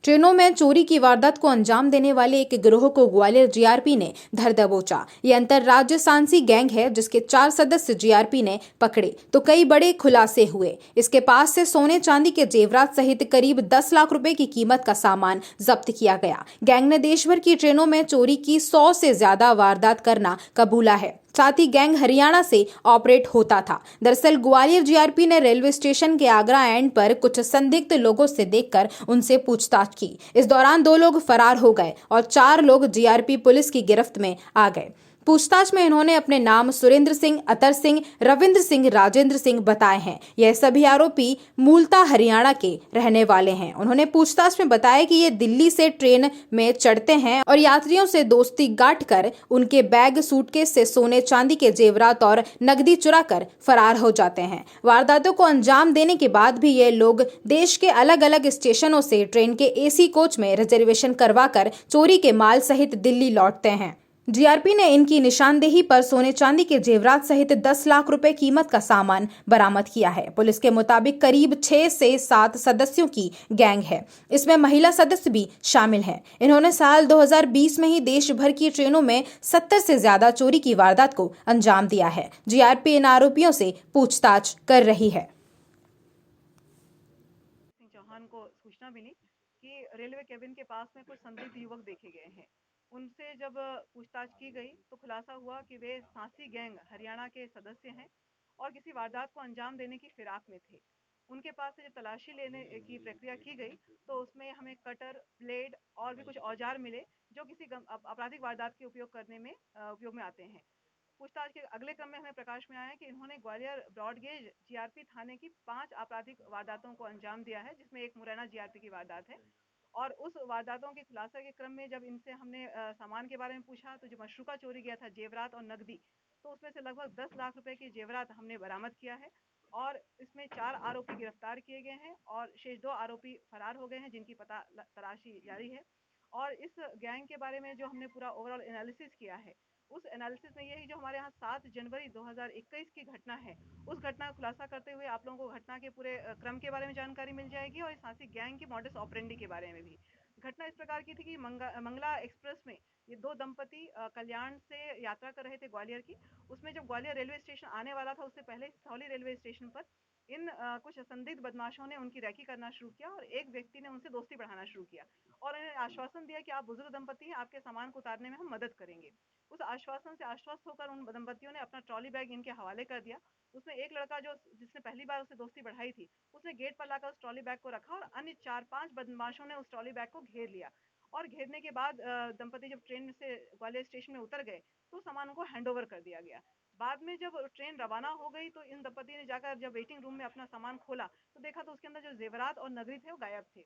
ट्रेनों में चोरी की वारदात को अंजाम देने वाले एक गिरोह को ग्वालियर जीआरपी ने धर दबोचा। ये अंतरराज्य सांसी गैंग है जिसके 4 सदस्य जीआरपी ने पकड़े तो कई बड़े खुलासे हुए। इसके पास से सोने चांदी के जेवरात सहित करीब 10 लाख रुपए की कीमत का सामान जब्त किया गया। गैंग ने देश भर की ट्रेनों में चोरी की 100 से ज्यादा वारदात करना कबूला है। साथ ही गैंग हरियाणा से ऑपरेट होता था। दरअसल ग्वालियर जीआरपी ने रेलवे स्टेशन के आगरा एंड पर कुछ संदिग्ध लोगों से देखकर उनसे पूछताछ की। इस दौरान 2 लोग फरार हो गए और 4 लोग जीआरपी पुलिस की गिरफ्त में आ गए। पूछताछ में इन्होंने अपने नाम सुरेंद्र सिंह, अतर सिंह, रविंद्र सिंह, राजेंद्र सिंह बताए हैं। यह सभी आरोपी मूलतः हरियाणा के रहने वाले हैं। उन्होंने पूछताछ में बताया कि ये दिल्ली से ट्रेन में चढ़ते हैं और यात्रियों से दोस्ती गांठ कर उनके बैग, सूटकेस से सोने चांदी के जेवरात और नकदी चुरा कर फरार हो जाते हैं। वारदातों को अंजाम देने के बाद भी ये लोग देश के अलग अलग स्टेशनों से ट्रेन के एसी कोच में रिजर्वेशन करवाकर चोरी के माल सहित दिल्ली लौटते हैं। जीआरपी ने इनकी निशानदेही पर सोने चांदी के जेवरात सहित 10 लाख रुपए कीमत का सामान बरामद किया है। पुलिस के मुताबिक करीब 6 से 7 सदस्यों की गैंग है। इसमें महिला सदस्य भी शामिल हैं। इन्होंने साल 2020 में ही देश भर की ट्रेनों में 70 से ज्यादा चोरी की वारदात को अंजाम दिया है। जीआरपी इन आरोपियों से पूछताछ कर रही है। चौहान को सूचना मिली कि रेलवे केबिन के पास में कुछ संदिग्ध युवक देखे गए हैं। उनसे जब पूछताछ की गई तो खुलासा हुआ कि वे सांसी गैंग हरियाणा के सदस्य हैं और किसी वारदात को अंजाम देने की फिराक में थे। उनके पास से जब तलाशी लेने की प्रक्रिया की गई तो उसमें हमें कटर, ब्लेड और भी कुछ औजार मिले जो किसी आपराधिक वारदात के उपयोग में आते हैं। पूछताछ के अगले क्रम में हमें प्रकाश में आया कि इन्होंने ग्वालियर ब्रॉडगेज जीआरपी थाने की 5 आपराधिक वारदातों को अंजाम दिया है, जिसमें एक मुरैना जीआरपी की वारदात है। और उस वारदातों के खुलासा के क्रम में जब इनसे हमने सामान के बारे में पूछा तो जो मशरूका चोरी गया था जेवरात और नकदी, तो उसमें से लगभग 10 लाख रुपए की जेवरात हमने बरामद किया है। और इसमें 4 आरोपी गिरफ्तार किए गए हैं और शेष 2 आरोपी फरार हो गए हैं, जिनकी तलाशी जारी है। और इस गैंग के बारे में जो हमने पूरा ओवरऑल एनालिसिस किया है, उस एनालिसिस में यही जो हमारे यहाँ 7 जनवरी 2021 की घटना है, उस घटना का खुलासा करते हुए आप लोगों को घटना के पूरे क्रम के बारे में जानकारी मिल जाएगी और सांसी गैंग की मॉडस ऑपरेंडी के बारे में भी। घटना इस प्रकार की थी कि मंगला एक्सप्रेस में ये 2 दंपति कल्याण से यात्रा कर रहे थे ग्वालियर की। उसमें जब ग्वालियर रेलवे स्टेशन आने वाला था उससे पहले सौली रेलवे स्टेशन पर इन कुछ संदिग्ध बदमाशों ने उनकी रैकी करना शुरू किया और एक व्यक्ति ने उनसे दोस्ती बढ़ाना शुरू किया और उन्हें आश्वासन दिया कि आप बुजुर्ग दंपति हैं, आपके सामान को उतारने में हम मदद करेंगे। उस आश्वासन से आश्वस्त होकर उन दंपतियों ने अपना ट्रॉली बैग इनके हवाले कर दिया। उसमें एक लड़का जो जिसने पहली बार उससे दोस्ती बढ़ाई थी, उसने गेट पर लाकर उस ट्रॉली बैग को रखा और अन्य 4-5 बदमाशों ने उस ट्रॉली बैग को घेर लिया। और घेरने के बाद दंपति जब ट्रेन से ग्वालियर स्टेशन में उतर गए तो सामान उनको हैंडओवर कर दिया गया। बाद में जब ट्रेन रवाना हो गई तो इन दंपति ने जाकर जब वेटिंग रूम में अपना सामान खोला तो देखा तो उसके अंदर जो जेवरात और नगदी थे वो गायब थे।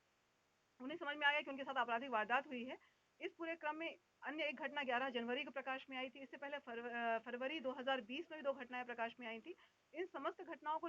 उन्हें समझ में आ गया कि उनके साथ आपराधिक वारदात हुई है। इस पूरे क्रम में अन्य एक घटना 11 जनवरी को प्रकाश में आई थी। इससे पहले फरवरी 2020 में भी 2 घटनाएं प्रकाश में आई थी। इन समस्त घटनाओं को